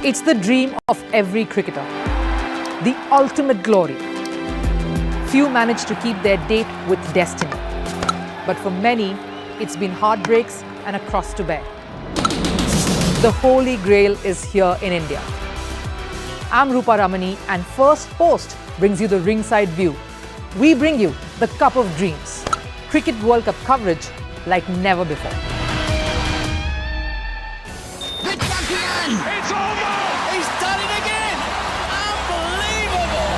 It's the dream of every cricketer, the ultimate glory. Few manage to keep their date with destiny. But for many, it's been heartbreaks and a cross to bear. The Holy Grail is here in India. I'm Rupha Ramani and Firstpost brings you the ringside view. We bring you the Cup of Dreams. Cricket World Cup coverage like never before. The champion! It's over! He's done it again! Unbelievable!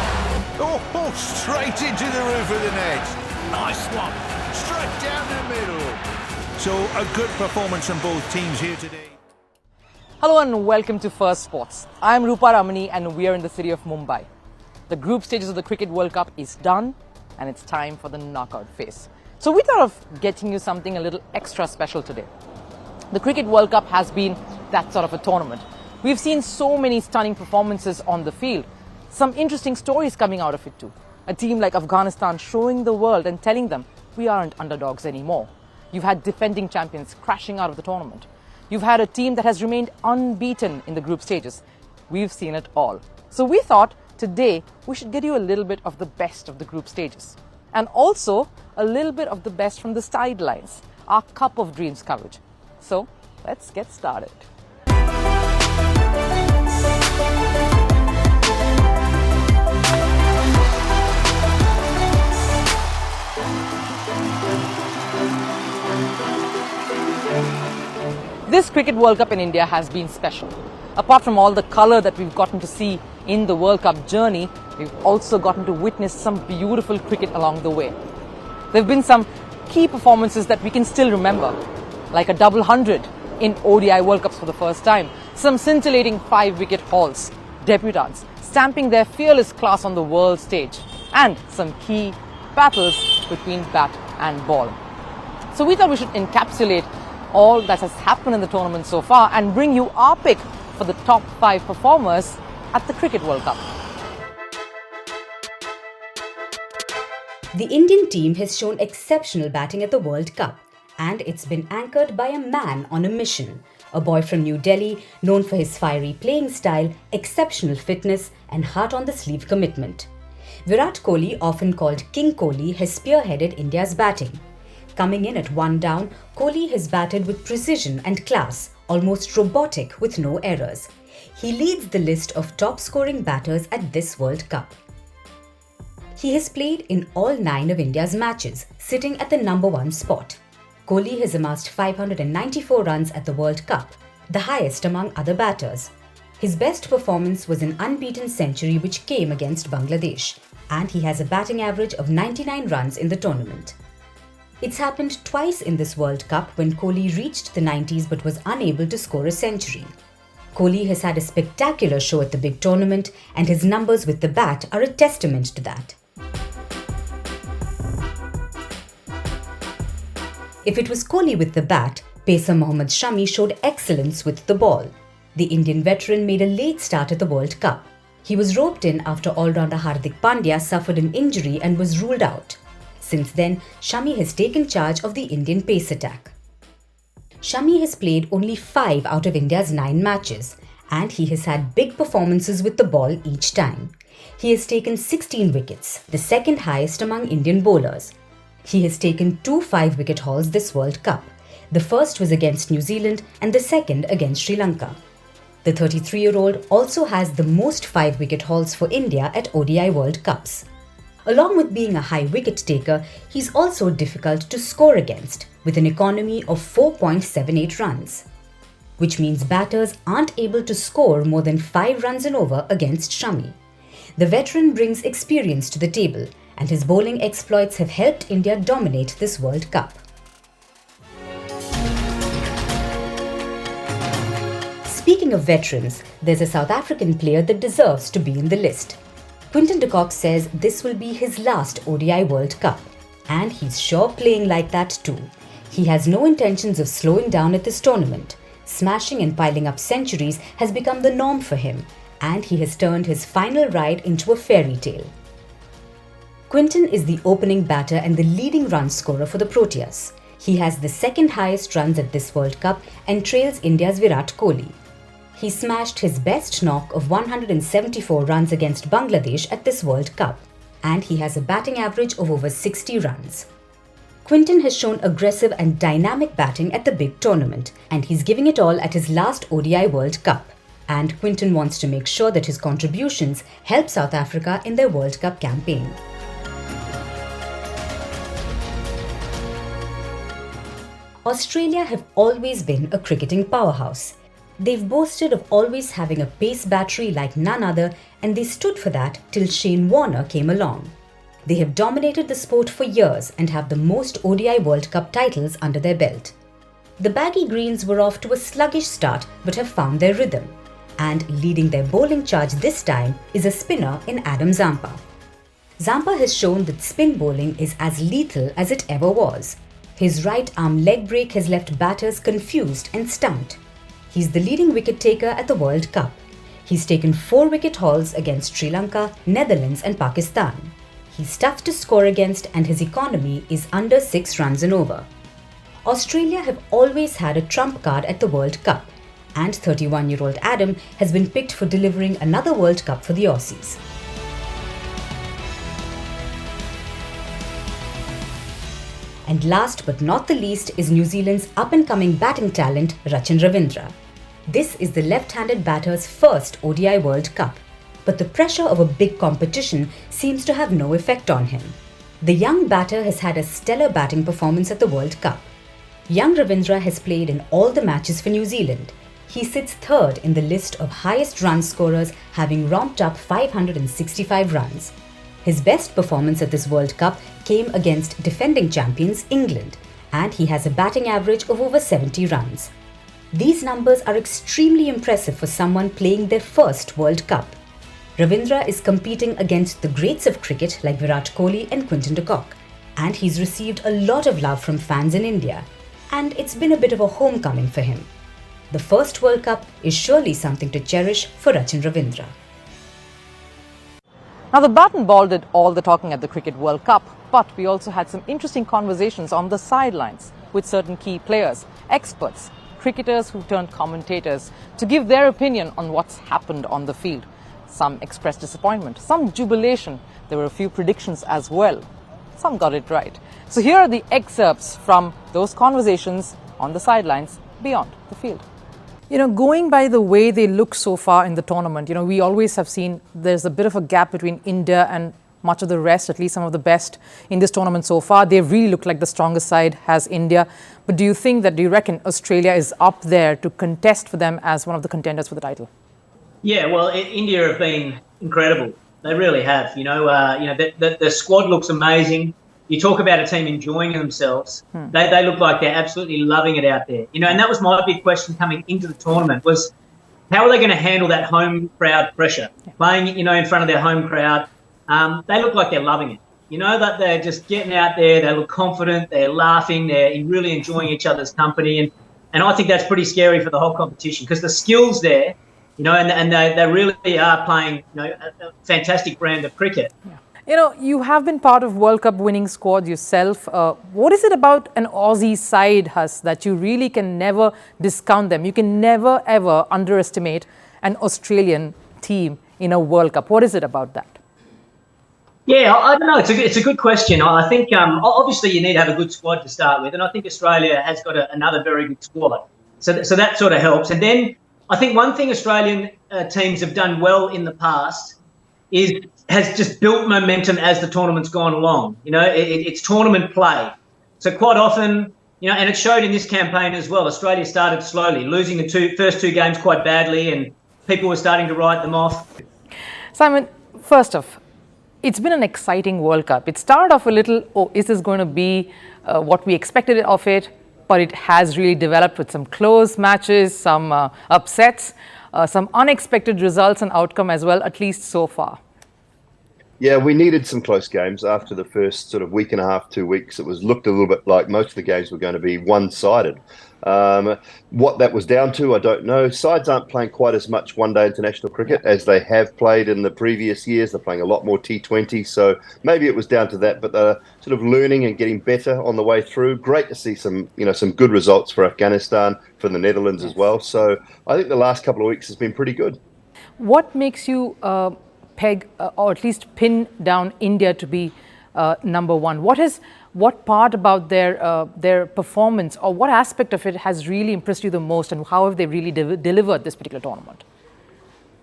Oh, straight into the roof of the net. Nice one. Straight down the middle. So a good performance from both teams here today. Hello and welcome to Firstpost. I'm Rupha Ramani and we are in the city of Mumbai. The group stages of the Cricket World Cup is done and it's time for the knockout phase. So we thought of getting you something a little extra special today. The Cricket World Cup has been that sort of a tournament. We've seen so many stunning performances on the field. Some interesting stories coming out of it too. A team like Afghanistan showing the world and telling them we aren't underdogs anymore. You've had defending champions crashing out of the tournament. You've had a team that has remained unbeaten in the group stages. We've seen it all. So we thought today we should get you a little bit of the best of the group stages. And also a little bit of the best from the sidelines, our Cup of Dreams coverage. So let's get started. This Cricket World Cup in India has been special. Apart from all the colour that we've gotten to see in the World Cup journey, we've also gotten to witness some beautiful cricket along the way. There have been some key performances that we can still remember, like a double 100 in ODI World Cups for the first time, some scintillating 5-wicket hauls, debutants stamping their fearless class on the world stage, and some key battles between bat and ball. So we thought we should encapsulate all that has happened in the tournament so far and bring you our pick for the top 5 performers at the Cricket World Cup. The Indian team has shown exceptional batting at the World Cup, and it's been anchored by a man on a mission, a boy from New Delhi known for his fiery playing style, exceptional fitness and heart-on-the-sleeve commitment. Virat Kohli, often called King Kohli, has spearheaded India's batting. Coming in at one down, Kohli has batted with precision and class, almost robotic with no errors. He leads the list of top-scoring batters at this World Cup. He has played in all 9 of India's matches, sitting at the number 1 spot. Kohli has amassed 594 runs at the World Cup, the highest among other batters. His best performance was an unbeaten century which came against Bangladesh, and he has a batting average of 99 runs in the tournament. It's happened twice in this World Cup when Kohli reached the 90s but was unable to score a century. Kohli has had a spectacular show at the big tournament, and his numbers with the bat are a testament to that. If it was Kohli with the bat, pacer Mohammad Shami showed excellence with the ball. The Indian veteran made a late start at the World Cup. He was roped in after all-rounder Hardik Pandya suffered an injury and was ruled out. Since then, Shami has taken charge of the Indian pace attack. Shami has played only 5 out of India's 9 matches, and he has had big performances with the ball each time. He has taken 16 wickets, the second highest among Indian bowlers. He has taken 2 5-wicket hauls this World Cup. The first was against New Zealand and the second against Sri Lanka. The 33-year-old also has the most 5-wicket hauls for India at ODI World Cups. Along with being a high wicket taker, he's also difficult to score against, with an economy of 4.78 runs. Which means batters aren't able to score more than 5 runs and over against Shami. The veteran brings experience to the table, and his bowling exploits have helped India dominate this World Cup. Speaking of veterans, there's a South African player that deserves to be in the list. Quinton de Kock says this will be his last ODI World Cup, and he's sure playing like that too. He has no intentions of slowing down at this tournament. Smashing and piling up centuries has become the norm for him, and he has turned his final ride into a fairy tale. Quinton is the opening batter and the leading run scorer for the Proteas. He has the second highest runs at this World Cup and trails India's Virat Kohli. he smashed his best knock of 174 runs against Bangladesh at this World Cup, and he has a batting average of over 60 runs. Quinton has shown aggressive and dynamic batting at the big tournament, and he's giving it all at his last ODI World Cup. And Quinton wants to make sure that his contributions help South Africa in their World Cup campaign. Australia have always been a cricketing powerhouse. They've boasted of always having a pace battery like none other, and they stood for that till Shane Warne came along. They have dominated the sport for years and have the most ODI World Cup titles under their belt. The baggy greens were off to a sluggish start but have found their rhythm. And leading their bowling charge this time is a spinner in Adam Zampa. Zampa has shown that spin bowling is as lethal as it ever was. His right arm leg break has left batters confused and stumped. He's the leading wicket taker at the World Cup. He's taken 4 wicket hauls against Sri Lanka, Netherlands and Pakistan. He's tough to score against and his economy is under 6 runs and over. Australia have always had a trump card at the World Cup, and 31-year-old Adam has been picked for delivering another World Cup for the Aussies. And last but not the least is New Zealand's up-and-coming batting talent Rachin Ravindra. This is the left-handed batter's first ODI World Cup, but the pressure of a big competition seems to have no effect on him. The young batter has had a stellar batting performance at the World Cup. Young Ravindra has played in all the matches for New Zealand. He sits third in the list of highest run scorers, having romped up 565 runs. His best performance at this World Cup came against defending champions England, and he has a batting average of over 70 runs. These numbers are extremely impressive for someone playing their first World Cup. Ravindra is competing against the greats of cricket like Virat Kohli and Quinton de Kock, and he's received a lot of love from fans in India, and it's been a bit of a homecoming for him. The first World Cup is surely something to cherish for Rachin Ravindra. Now, the bat and ball did all the talking at the Cricket World Cup, but we also had some interesting conversations on the sidelines with certain key players, experts, cricketers who turned commentators to give their opinion on what's happened on the field. Some expressed disappointment, some jubilation. There were a few predictions as well. Some got it right. So here are the excerpts from those conversations on the sidelines beyond the field. Going by the way they look so far in the tournament, we always have seen there's a bit of a gap between India and much of the rest, at least some of the best in this tournament so far. They really look like the strongest side has India. But do you reckon Australia is up there to contest for them as one of the contenders for the title? Yeah, well, India have been incredible. They really have. The squad looks amazing. You talk about a team enjoying themselves. They look like they're absolutely loving it out there. And that was my big question coming into the tournament was, how are they going to handle that home crowd pressure? Playing, in front of their home crowd. They look like they're loving it. That they're just getting out there. They look confident. They're laughing. They're really enjoying each other's company. And I think that's pretty scary for the whole competition because the skills there, and they really are playing, a fantastic brand of cricket. Yeah. You have been part of World Cup winning squads yourself. What is it about an Aussie side, Huss, that you really can never discount them? You can never, ever underestimate an Australian team in a World Cup. What is it about that? Yeah, I don't know. It's a good question. I think obviously you need to have a good squad to start with, and I think Australia has got another very good squad. So that sort of helps. And then I think one thing Australian teams have done well in the past has just built momentum as the tournament's gone along. It's tournament play. So quite often, and it showed in this campaign as well. Australia started slowly, losing the first two games quite badly, and people were starting to write them off. Simon, first off, it's been an exciting World Cup. It started off a little, is this going to be what we expected of it? But it has really developed with some close matches, some upsets, some unexpected results and outcome as well, at least so far. Yeah, we needed some close games after the first sort of week and a half, 2 weeks. It was looked a little bit like most of the games were going to be one-sided. What that was down to, I don't know. Sides aren't playing quite as much one-day international cricket as they have played in the previous years. They're playing a lot more T20, so maybe it was down to that. But they're sort of learning and getting better on the way through. Great to see some good results for Afghanistan, for the Netherlands as well. So I think the last couple of weeks has been pretty good. What makes you peg or at least pin down India to be number one? What part about their performance or what aspect of it has really impressed you the most, and how have they really delivered this particular tournament?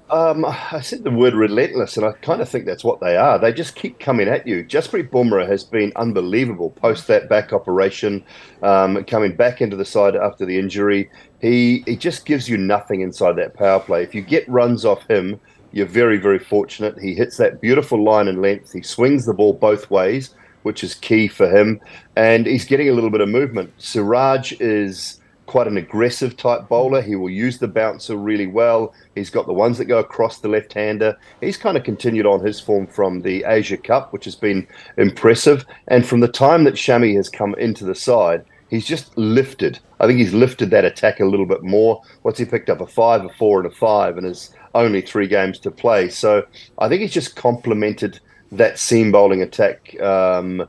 I said the word relentless, and I kind of think that's what they are. They just keep coming at you. Jasprit Bumrah has been unbelievable post that back operation, coming back into the side after the injury. He just gives you nothing inside that power play. If you get runs off him, you're very, very fortunate. He hits that beautiful line and length. He swings the ball both ways, which is key for him. And he's getting a little bit of movement. Siraj is quite an aggressive type bowler. He will use the bouncer really well. He's got the ones that go across the left-hander. He's kind of continued on his form from the Asia Cup, which has been impressive. And from the time that Shami has come into the side, he's just lifted. I think he's lifted that attack a little bit more. What's he picked up? A 5, a 4, and a 5, and is only 3 games to play. So I think he's just complemented that seam bowling attack, to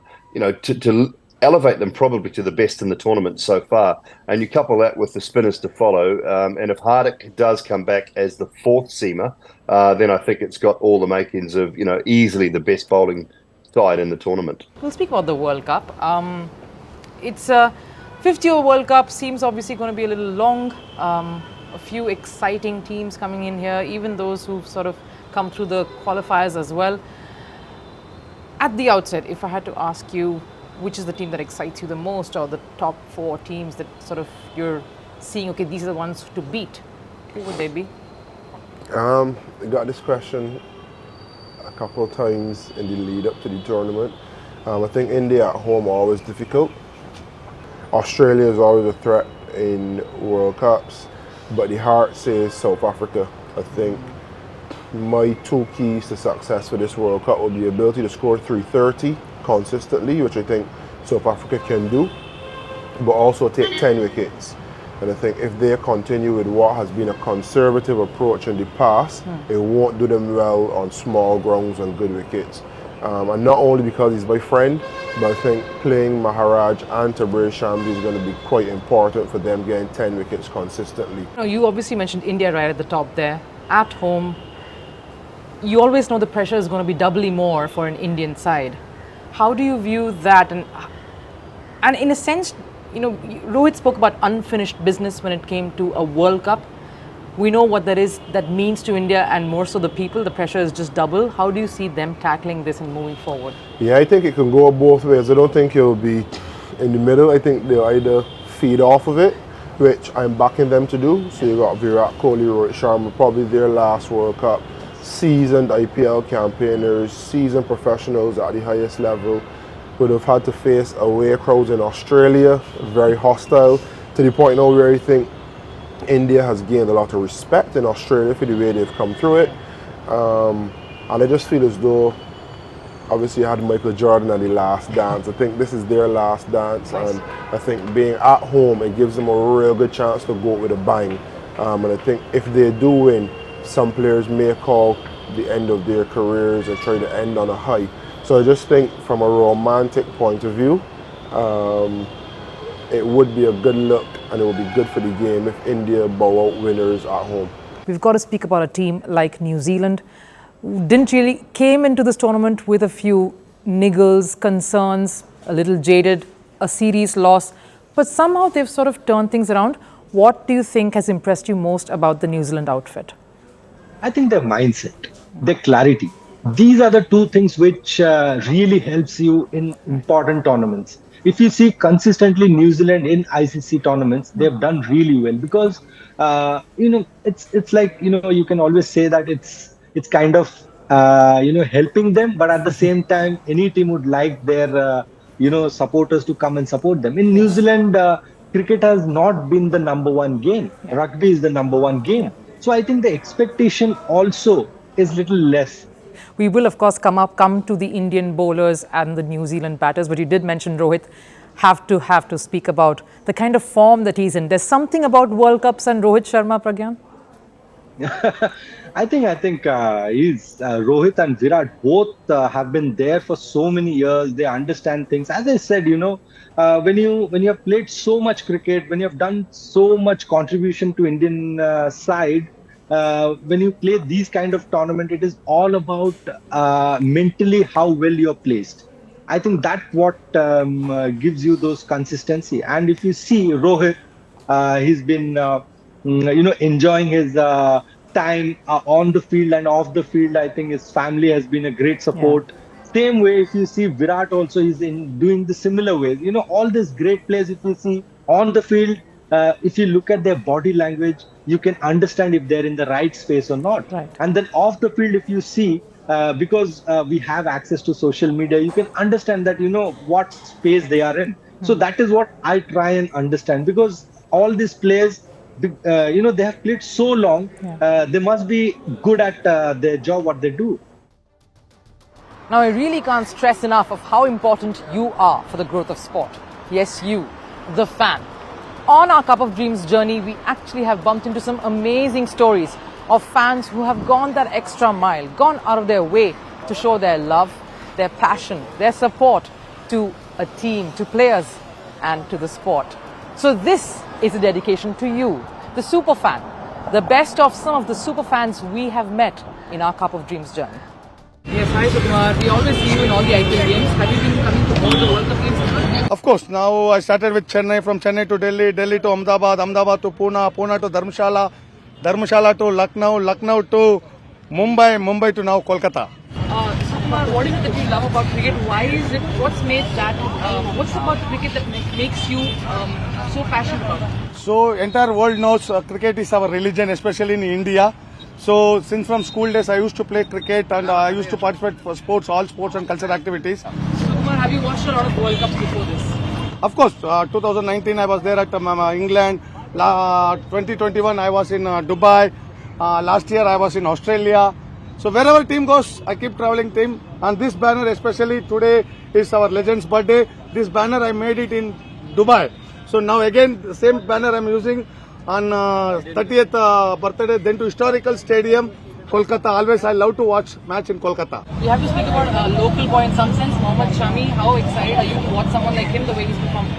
elevate them probably to the best in the tournament so far. And you couple that with the spinners to follow. And if Hardik does come back as the 4th seamer, then I think it's got all the makings of, easily the best bowling side in the tournament. We'll speak about the World Cup. It's a 50-over World Cup, seems obviously going to be a little long. A few exciting teams coming in here, even those who've sort of come through the qualifiers as well. At the outset, if I had to ask you, which is the team that excites you the most, or the top 4 teams that sort of you're seeing, okay, these are the ones to beat, who would they be? I got this question a couple of times in the lead up to the tournament. I think India at home are always difficult. Australia is always a threat in World Cups. But the heart says South Africa. I think my 2 keys to success for this World Cup will be the ability to score 330 consistently, which I think South Africa can do, but also take 10 wickets. And I think if they continue with what has been a conservative approach in the past, it won't do them well on small grounds and good wickets. And not only because he's my friend, but I think playing Maharaj and Tabraiz Shamsi is going to be quite important for them getting 10 wickets consistently. You obviously mentioned India right at the top there. At home, you always know the pressure is going to be doubly more for an Indian side. How do you view that? And in a sense, Rohit spoke about unfinished business when it came to a World Cup. We know what that means to India, and more so the people. The pressure is just double. How do you see them tackling this and moving forward? Yeah, I think it can go both ways. I don't think it'll be in the middle. I think they'll either feed off of it, which I'm backing them to do. So you got Virat Kohli, Rohit, Sharma, probably their last World Cup. Seasoned IPL campaigners, seasoned professionals at the highest level, would have had to face away crowds in Australia, very hostile, to the point now where I think India has gained a lot of respect in Australia for the way they've come through it. And I just feel as though, obviously you had Michael Jordan at the last dance. I think this is their last dance, and I think being at home, it gives them a real good chance to go with a bang. And I think if they do win, some players may call the end of their careers and try to end on a high. So I just think from a romantic point of view, it would be a good look and it would be good for the game if India bow out winners at home. We've got to speak about a team like New Zealand, who came into this tournament with a few niggles, concerns, a little jaded, a series loss, but somehow they've sort of turned things around. What do you think has impressed you most about the New Zealand outfit? I think their mindset, their clarity. These are the 2 things which really helps you in important tournaments. If you see consistently New Zealand in ICC tournaments, they've done really well because it's like you can always say that it's kind of helping them, but at the same time, any team would like their supporters to come and support them. In New Zealand, cricket has not been the number 1 game. Rugby is the number 1 game. So I think the expectation also is little less. We will, of course, come to the Indian bowlers and the New Zealand batters, but you did mention Rohit. Have to speak about the kind of form that he's in. There's something about World Cups and Rohit Sharma, Pragyan. I think he's Rohit and Virat both have been there for so many years. They understand things. As I said, when you have played so much cricket, when you have done so much contribution to Indian side, when you play these kind of tournament, it is all about mentally how well you're placed. I think that's what gives you those consistency. And if you see Rohit, he's been enjoying his time on the field and off the field. I think his family has been a great support. Yeah. Same way, if you see Virat also, he's doing the similar ways. All these great players, if you see on the field, if you look at their body language, you can understand if they're in the right space or not. Right. And then off the field, if you see, because we have access to social media, you can understand that what space they are in. So that is what I try and understand, because all these players, they have played so long. They must be good at their job, what they do. Now, I really can't stress enough of how important you are for the growth of sport. Yes, you, the fan. On our Cup of Dreams journey, we actually have bumped into some amazing stories of fans who have gone that extra mile, gone out of their way to show their love, their passion, their support to a team, to players and to the sport. So this is a dedication to you, the super fan, the best of some of the super fans we have met in our Cup of Dreams journey. Yes, hi Sukumar. We always see you in all the IPL games. Have you been coming to all the World Cup games? Of course. Now I started with Chennai, from Chennai to Delhi, Delhi to Ahmedabad, Ahmedabad to Pune, Pune to Dharamshala, Dharamshala to Lucknow, Lucknow to Mumbai, Mumbai to now Kolkata. Sukumar, what is it that you love about cricket? Why is it? What's made that? What's about cricket that makes you so passionate about it? So entire world knows cricket is our religion, especially in India. So since from school days I used to play cricket and I used to participate for sports, all sports and cultural activities. Sukumar, have you watched a lot of World Cups before this? Of course, 2019 I was there at England. 2021 I was in Dubai. Last year I was in Australia. So wherever team goes, I keep traveling team. And this banner, especially today, is our legend's birthday. This banner I made it in Dubai. So now again the same banner I'm using on 30th birthday, then to historical stadium, Kolkata. Always I love to watch match in Kolkata. You have to speak about a local boy in some sense, Mohammad Shami. How excited are you to watch someone like him, the way he's performed?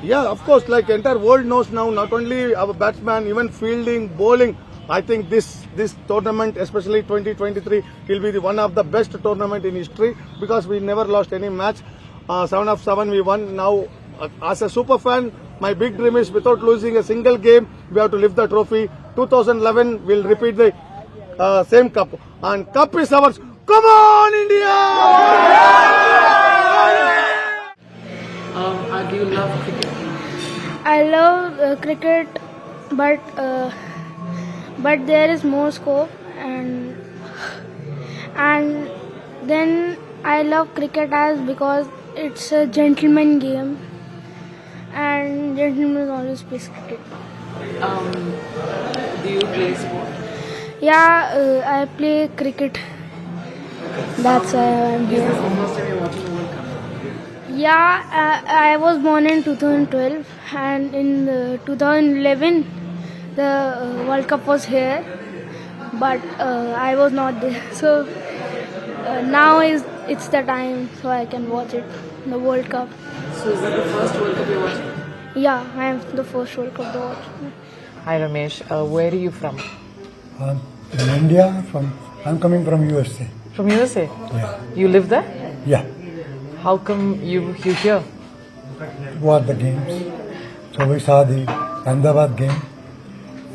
Yeah, of course, like entire world knows now, not only our batsman, even fielding, bowling. I think this tournament, especially 2023, will be one of the best tournament in history, because we never lost any match. 7 of 7 we won. Now, as a super fan, my big dream is, without losing a single game, we have to lift the trophy. 2011 we'll repeat the same cup, and cup is ours. Come on, India! Do you love cricket? I love cricket, but there is more scope, and then I love cricket because it's a gentleman game, and gentlemen always play cricket. Do you play sport? Yeah, I play cricket. That's why I'm here. Is this the first time you're watching the World Cup? Yeah, I was born in 2012, and in 2011 the World Cup was here, but I was not there. So now it's the time, so I can watch it, the World Cup. So is that the first World Cup you're watching? Yeah, I am the first World Cup to watch. Hi Ramesh, where are you from? In India, I'm coming from USA. From USA? Yeah. You live there? Yeah. How come you here? Watch the games. So we saw the Ahmedabad game,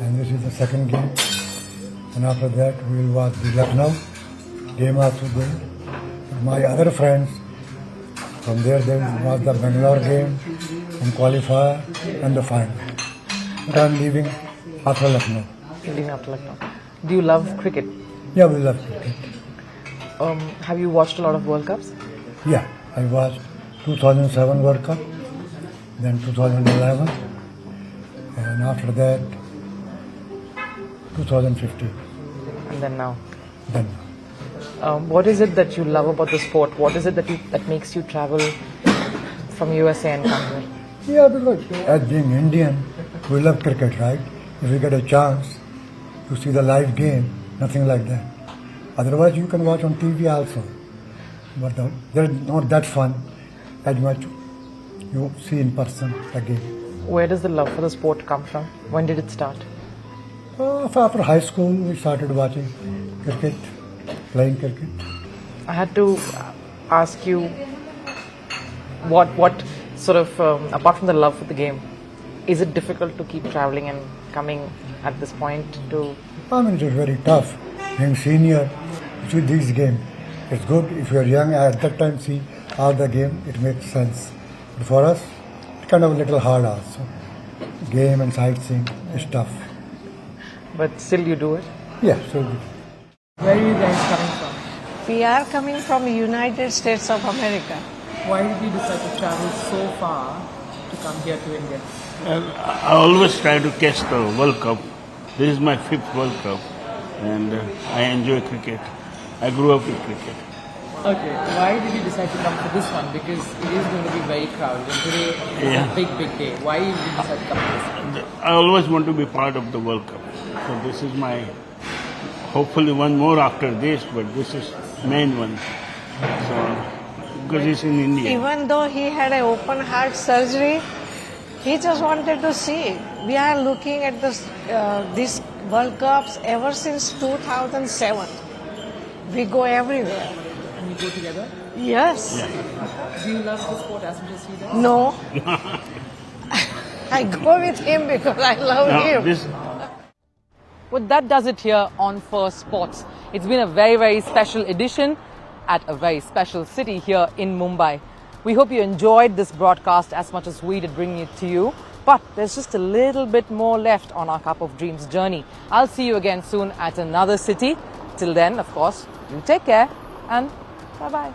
and this is the second game. And after that, we will watch the Lucknow game also there. My other friends from there, they will watch the Bangalore game and qualifier and the final. But I'm leaving after Lucknow. Leaving after Lucknow. Do you love cricket? Yeah, we love cricket. Have you watched a lot of World Cups? Yeah, I watched 2007 World Cup, then 2011, and after that 2015. And then now? Then. What is it that you love about the sport? What is it that makes you travel from USA and come here? Yeah, because as being Indian, we love cricket, right? If we get a chance to see the live game, nothing like that. Otherwise, you can watch on TV also. But they're not that fun as much you see in person the game. Where does the love for the sport come from? When did it start? After high school, we started watching cricket, playing cricket. I had to ask you what sort of, apart from the love for the game, is it difficult to keep traveling and coming at this point to... I mean, it is very tough. Being senior, see these games. It's good if you are young at that time, see all the game, it makes sense. But for us, it's kind of a little hard also. Game and sightseeing is tough. But still you do it? Yeah, so good. Where are you guys coming from? We are coming from United States of America. Why did you decide to travel so far to come here to India? I always try to catch the World Cup. This is my 5th World Cup and I enjoy cricket. I grew up with cricket. Okay, why did you decide to come for this one? Because it is going to be very crowded and today is a big day. Why did you decide to come for this? I always want to be part of the World Cup. So this is my, hopefully one more after this, but this is main one. So, because it's in India. Even though he had an open heart surgery, he just wanted to see. We are looking at this, these World Cups ever since 2007. We go everywhere. And you go together? Yes. Yeah. Do you love the sport as much as he does? No. I go with him because I love him. Well, that does it here on Firstpost. It's been a very special edition at a very special city here in Mumbai. We hope you enjoyed this broadcast as much as we did bringing it to you. But there's just a little bit more left on our Cup of Dreams journey. I'll see you again soon at another city. Till then, of course, you take care and bye-bye.